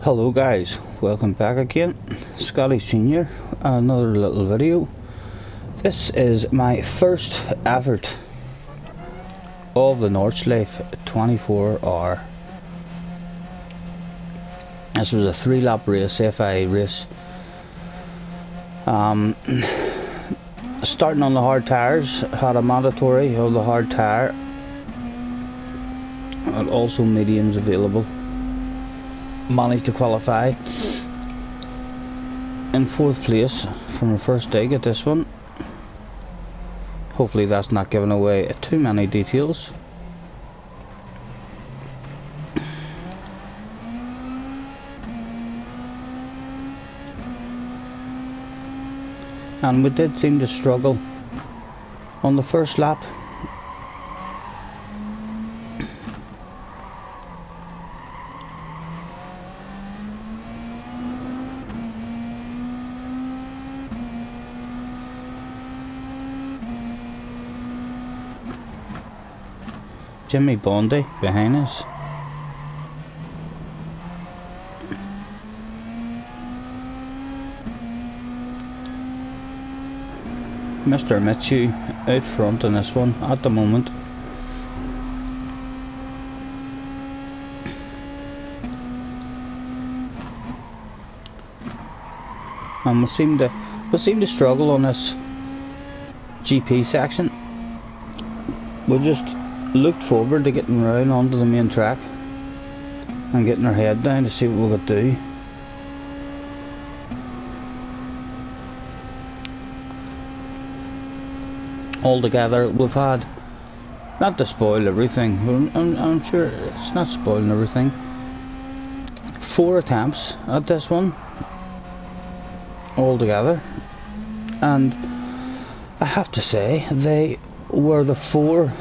Hello guys, welcome back again. Scotty Senior, another little video. This is my first effort of the Nordschleife 24-hour. This was a 3-lap race, FIA race. Starting on the hard tyres, had a mandatory of the hard tyre, and also mediums available. Managed to qualify in 4th place from the first dig at this one. Hopefully that's not giving away too many details. And we did seem to struggle on the first lap. Jimmy Bondi behind us. Mr. Mitchell out front in this one at the moment. And we seem to struggle on this GP section. We just looked forward to getting round onto the main track and getting our head down to see what we could do. Altogether, we've had, not to spoil everything, I'm sure it's not spoiling everything, 4 attempts at this one altogether, and I have to say they were the 4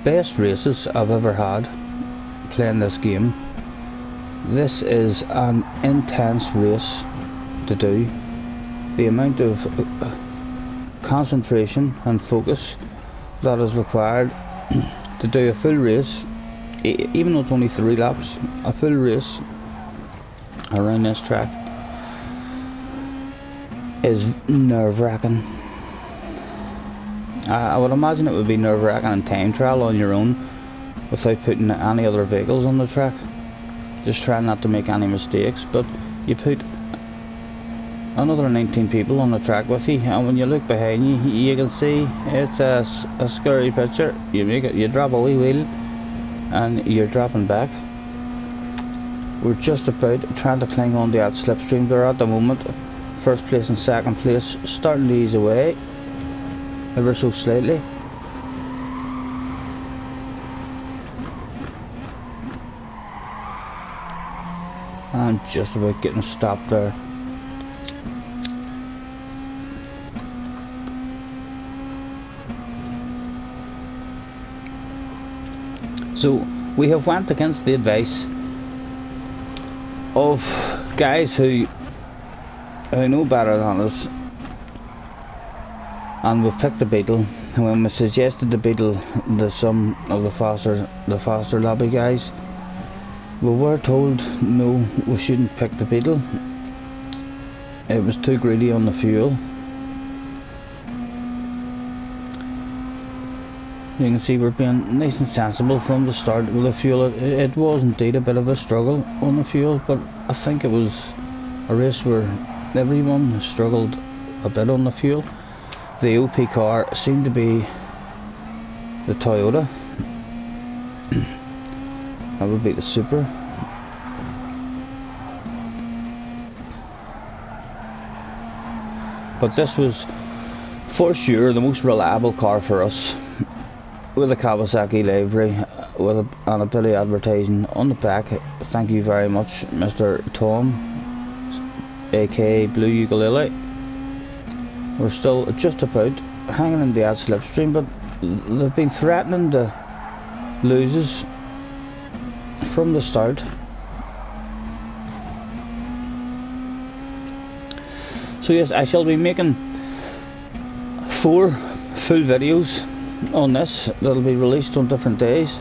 best races I've ever had playing this game. This is an intense race to do. The amount of concentration and focus that is required to do a full race, even though it's only 3 laps, a full race around this track is nerve-wracking. I would imagine it would be nerve-wracking in time trial on your own without putting any other vehicles on the track. Just trying not to make any mistakes, but you put another 19 people on the track with you, and when you look behind you, you can see it's a scary picture. You drop a wee wheel and you're dropping back. We're just about trying to cling on to that slipstream there at the moment. First place and second place starting to ease away ever so slightly. And just about getting stopped there. So we have went against the advice of guys who know better than us, and we've picked the Beetle. When we suggested the Beetle to some of the faster lobby guys, we were told no, we shouldn't pick the Beetle. It was too greedy on the fuel. You can see we're being nice and sensible from the start with the fuel. It was indeed a bit of a struggle on the fuel, but I think it was a race where everyone struggled a bit on the fuel. The OP car seemed to be the Toyota. That would be the Super. But this was for sure the most reliable car for us, with a Kawasaki livery, and a bit of advertising on the back. Thank you very much, Mr. Tom, aka Blue Ukulele. We're still just about hanging in the ad slipstream, but they've been threatening to lose us from the start. So yes, I shall be making 4 full videos on this that'll be released on different days.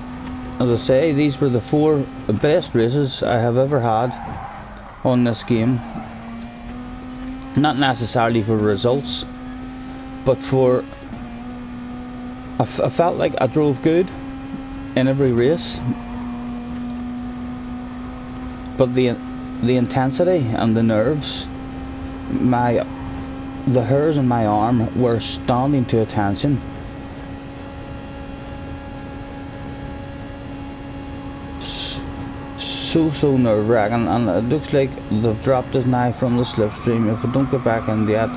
as I say, these were the 4 best races I have ever had on this game. Not necessarily for results, but for I felt like I drove good in every race, but the intensity and the nerves, the hairs on my arm were standing to attention. So nerve-wracking, and it looks like they've dropped us now from the slipstream. If we don't get back in yet,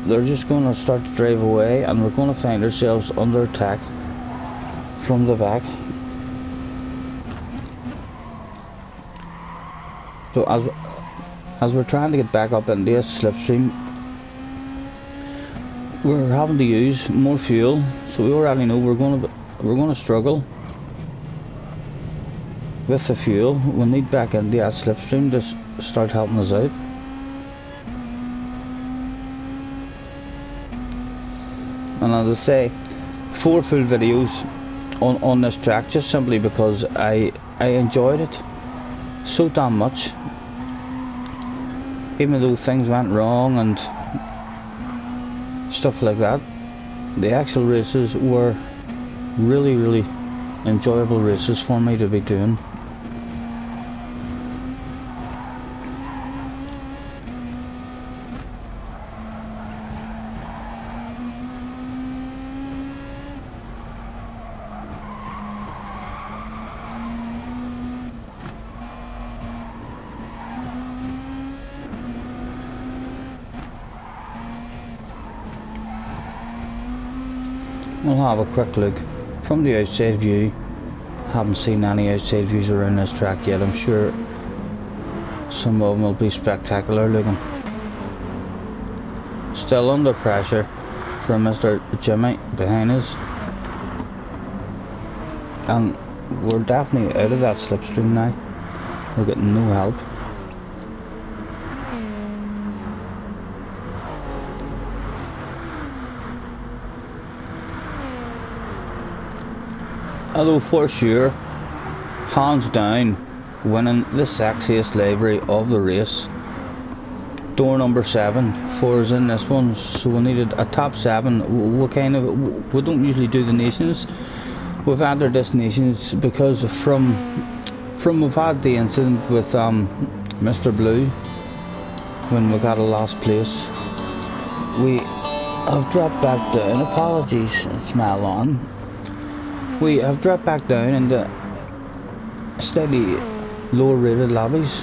they're just going to start to drive away, and we're going to find ourselves under attack from the back. So as we're trying to get back up into this slipstream, we're having to use more fuel. So we already know we're going to struggle with the fuel. We'll need back into that slipstream to start helping us out. And as I say, 4 full videos on this track, just simply because I enjoyed it so damn much. Even though things went wrong and stuff like that, the actual races were really enjoyable races for me to be doing. We'll have a quick look from the outside view. Haven't seen any outside views around this track yet. I'm sure some of them will be spectacular looking. Still under pressure from Mr. Jimmy behind us, and we're definitely out of that slipstream now. We're getting no help. Although for sure, hands down, winning the sexiest livery of the race. Door number 7 for us in this one, so we needed a top 7. We don't usually do the nations. We've entered this nations because from we've had the incident with Mr. Blue when we got a last place. We have dropped back down. Apologies, smile on. We have dropped back down into slightly lower rated lobbies,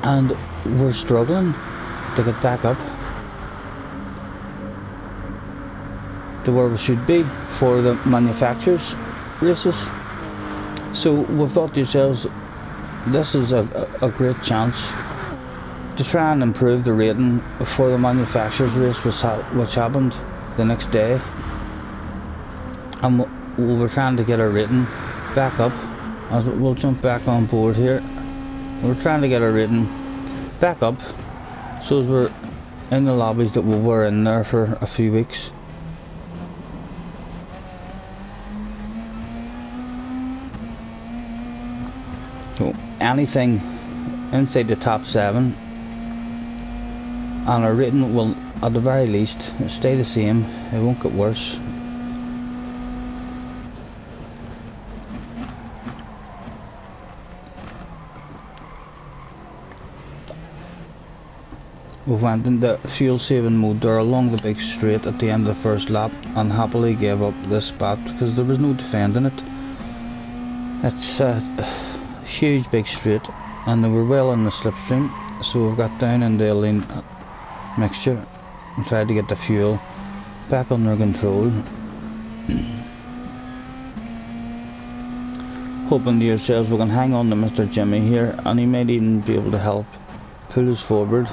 and we're struggling to get back up to where we should be for the manufacturers races. So we've thought to ourselves, this is a great chance to try and improve the rating for the manufacturers race, which happened the next day, and we were trying to get our rating back up. As we'll jump back on board here, we're trying to get our rating back up, so as we're in the lobbies that we were in there for a few weeks. So anything inside the top 7, and our rating will at the very least stay the same. It won't get worse. We went into fuel saving mode there along the big straight at the end of the first lap, and happily gave up this spot because there was no defending it. It's a huge big straight, and they were well in the slipstream, so we've got down into a lean mixture and tried to get the fuel back under control. Hoping to ourselves we can hang on to Mr. Jimmy here, and he might even be able to help pull us forward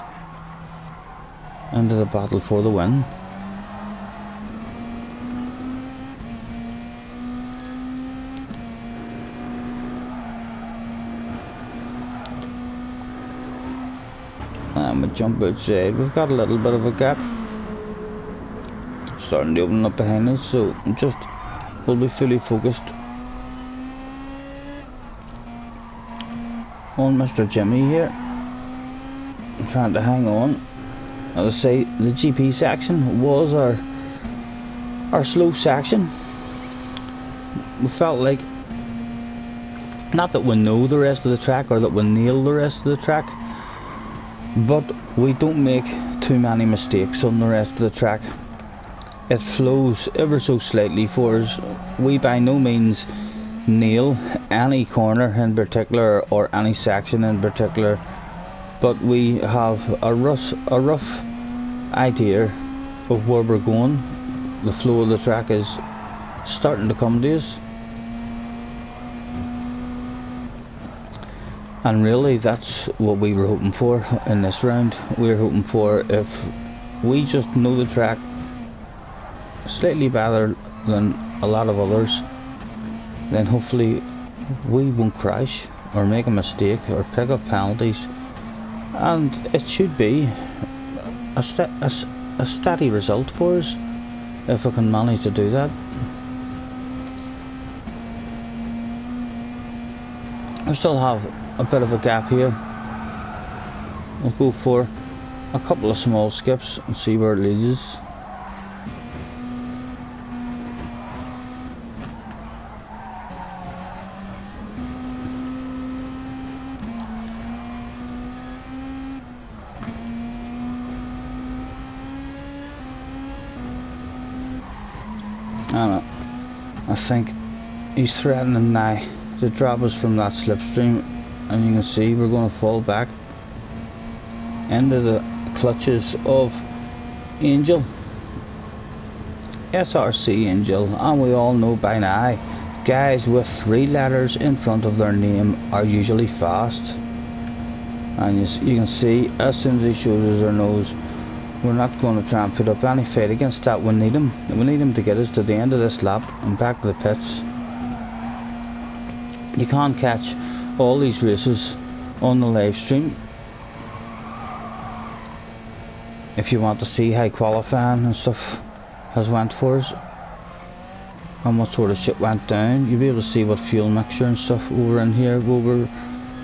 into the battle for the win. And we jump outside. We've got a little bit of a gap starting to open up behind us, so we'll be fully focused on Mr. Jimmy here. I'm trying to hang on. As I say, the GP section was our slow section. We felt like, not that we know the rest of the track or that we nail the rest of the track, but we don't make too many mistakes on the rest of the track. It flows ever so slightly for us. We by no means nail any corner in particular or any section in particular, but we have a rough idea of where we're going. The flow of the track is starting to come to us, and really that's what we were hoping for in this round. We're hoping for, if we just know the track slightly better than a lot of others, then hopefully we won't crash or make a mistake or pick up penalties, and it should be a steady result for us if we can manage to do that. I still have a bit of a gap here. We'll go for a couple of small skips and see where it leads us. And I think he's threatening now to drop us from that slipstream, and you can see we're going to fall back into the clutches of Angel, SRC Angel. And we all know by now, guys with 3 letters in front of their name are usually fast, and you can see as soon as he shows us our nose, we're not going to try and put up any fight against that. We need him to get us to the end of this lap and back to the pits. You can't catch all these races on the live stream. If you want to see how qualifying and stuff has went for us and what sort of shit went down, you'll be able to see what fuel mixture and stuff we were in here. We were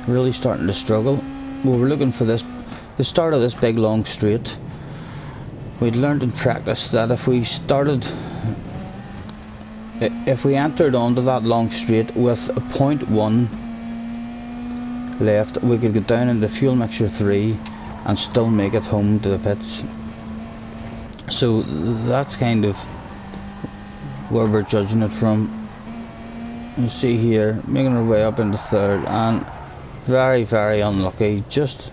really starting to struggle. We were looking for the start of this big long straight. We'd learned in practice that if we entered onto that long straight with a 0.1 left, we could get down into fuel mixture 3 and still make it home to the pits. So that's kind of where we're judging it from. You see here, making our way up into 3rd, and very, very unlucky. Just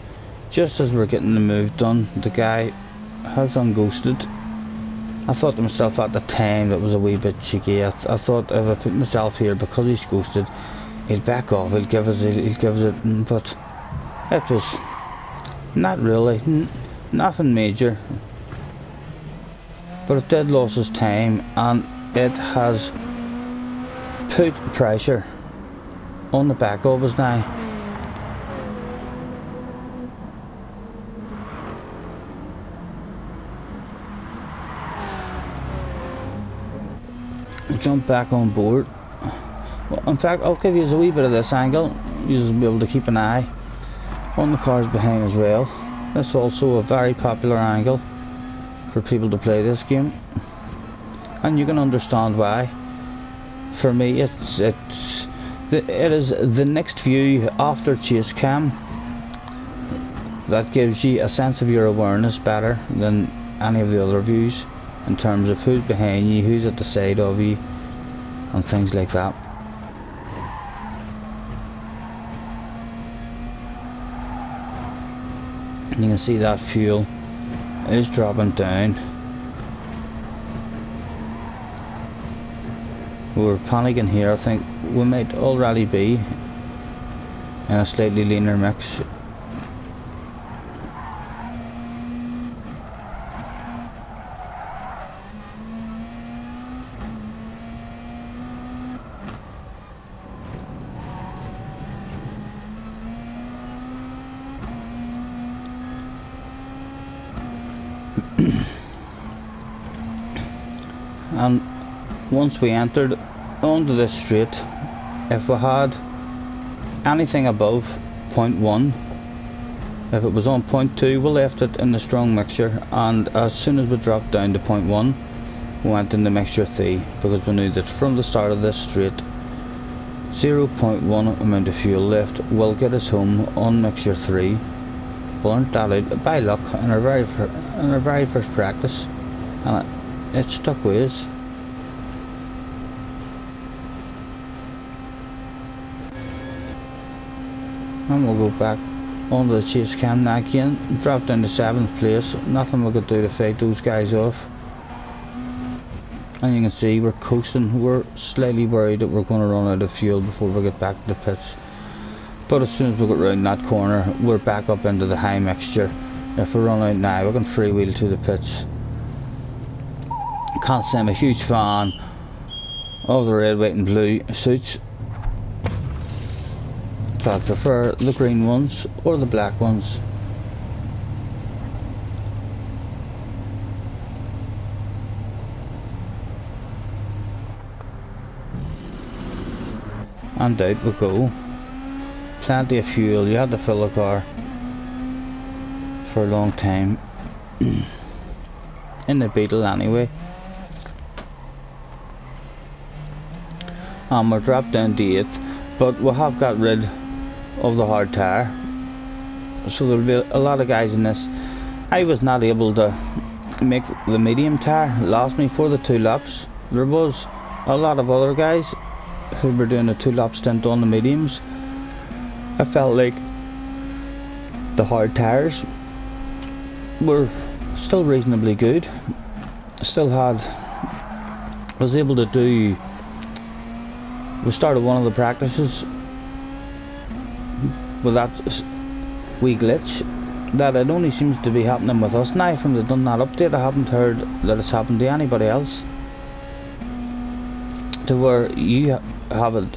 as we're getting the move done, the guy has unghosted. I thought to myself at the time that was a wee bit cheeky. I thought if I put myself here, because he's ghosted, he'll back off, he'll give us it, but it was not really, nothing major, but it did lose us time, and it has put pressure on the back of us now. Jump back on board. Well, in fact, I'll give you a wee bit of this angle. You'll be able to keep an eye on the cars behind as well. This is also a very popular angle for people to play this game, and you can understand why. For me, it is the next view after chase cam that gives you a sense of your awareness better than any of the other views, in terms of who's behind you, who's at the side of you, and things like that. You can see that fuel is dropping down. We're panicking here. I think we might already be in a slightly leaner mix. And once we entered onto this straight, if we had anything above 0.1. If it was on 0.2, we left it in the strong mixture, and as soon as we dropped down to 0.1, we went in the mixture 3, because we knew that from the start of this straight, 0.1 amount of fuel left will get us home on mixture 3. Burnt that out by luck in our very first practice, and it stuck with us. And we'll go back onto the chase cam now again, drop down to 7th place. Nothing we could do to fight those guys off. And you can see we're coasting. We're slightly worried that we're going to run out of fuel before we get back to the pits. But as soon as we get round that corner, we're back up into the high mixture. If we run out now, we can freewheel to the pits. Can't say I'm a huge fan of the red, white and blue suits, but I prefer the green ones or the black ones. And out we go. Plenty of fuel. You had to fill the car for a long time. In the Beetle anyway. And we're dropped down to 8th, but we have got rid of the hard tire, so there'll be a lot of guys in this. I was not able to make the medium tire, lost me for the 2 laps. There was a lot of other guys who were doing a 2-lap stint on the mediums. I felt like the hard tires were still reasonably good. Was able to do. We started one of the practices with that wee glitch that it only seems to be happening with us now. From the done that update, I haven't heard that it's happened to anybody else, to where you have a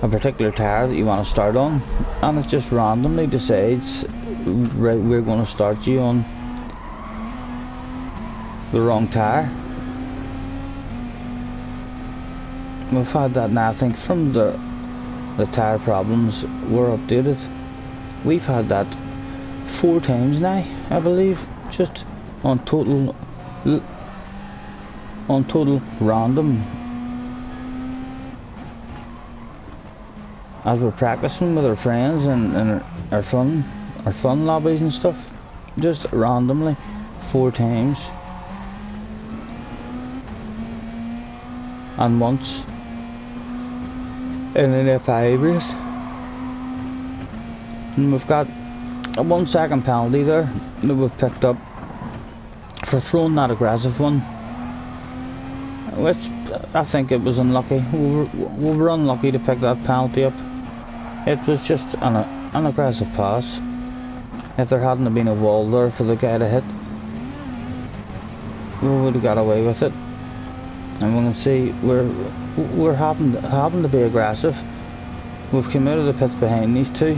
particular tire that you want to start on, and it just randomly decides, right, we're going to start you on the wrong tire. We've had that now. I think from the tire problems were updated, we've had that 4 times now, I believe, just on total random, as we're practicing with our friends and our fun lobbies and stuff. Just randomly 4 times, and once in an F5 race. And we've got a 1 second penalty there that we've picked up for throwing that aggressive one, which I think it was unlucky. We were unlucky to pick that penalty up. It was just an aggressive pass. If there hadn't been a wall there for the guy to hit, we would have got away with it. And we can see we're having to be aggressive. We've come out of the pits behind these 2,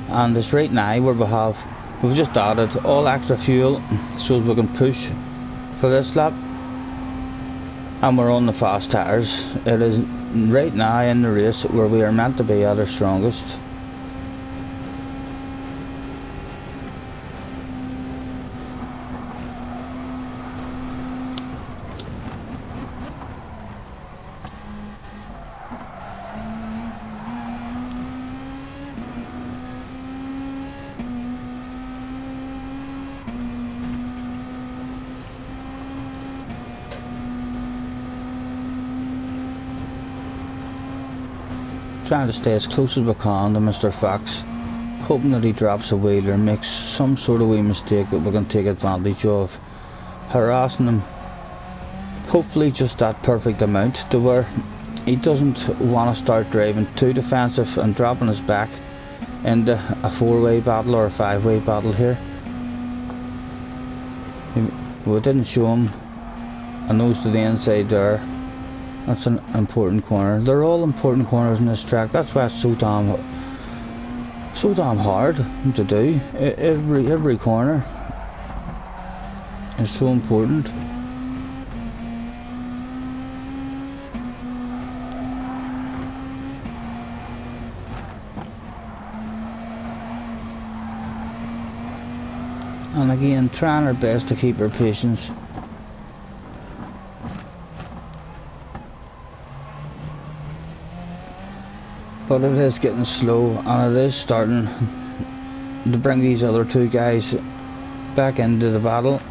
and it's right now where we've just added all extra fuel so we can push for this lap, and we're on the fast tires. It is right now in the race where we are meant to be at our strongest. Trying to stay as close as we can to Mr. Fox, hoping that he drops a wheel or makes some sort of wee mistake that we can take advantage of, harassing him, hopefully just that perfect amount to where he doesn't want to start driving too defensive and dropping us back into a 4-way battle or a 5-way battle here. We didn't show him a nose to the inside there. That's an important corner. They're all important corners in this track. That's why it's so damn hard to do. Every corner is so important. And again, trying our best to keep our patience. But it is getting slow, and it is starting to bring these other two guys back into the battle.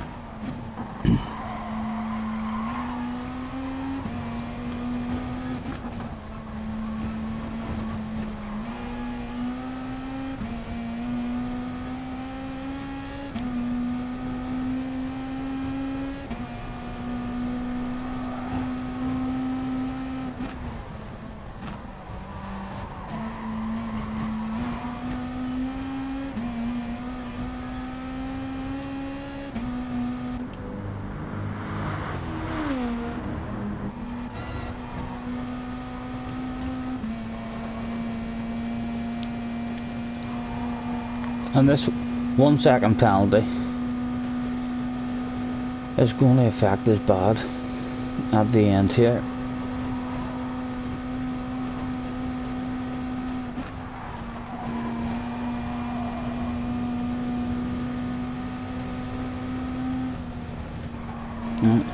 And this 1 second penalty is going to affect us bad at the end here.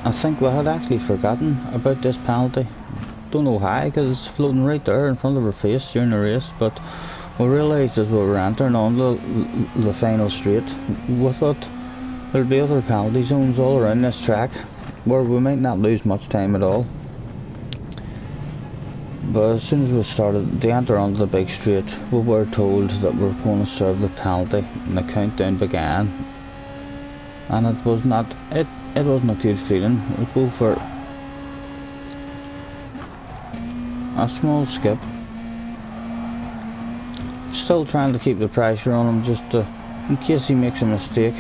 I think we had actually forgotten about this penalty. Don't know why, because it's floating right there in front of our face during the race, but we realised as we were entering on the final straight, we thought there'd be other penalty zones all around this track where we might not lose much time at all. But as soon as we started to enter onto the big straight, we were told that we were going to serve the penalty, and the countdown began. And it was not, it wasn't a good feeling. We'll go for a small skip. Still trying to keep the pressure on him, just in case he makes a mistake.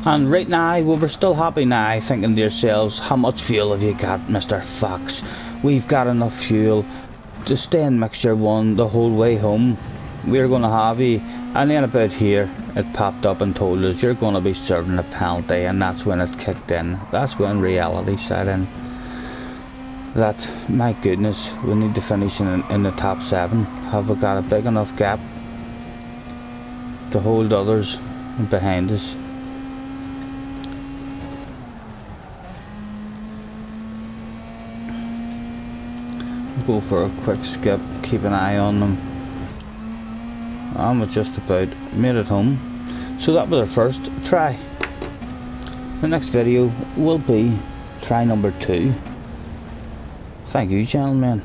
And right now, we were still happy now, thinking to yourselves, how much fuel have you got, Mr. Fox? We've got enough fuel to stay in mixture 1 the whole way home. We're going to have you. And then about here, it popped up and told us, you're going to be serving a penalty, and that's when it kicked in. That's when reality set in. That, my goodness, we need to finish in the top 7. Have we got a big enough gap to hold others behind us? Go for a quick skip, keep an eye on them, and we just about made it home. So that was our first try. The next video will be try number 2. Thank you, gentlemen.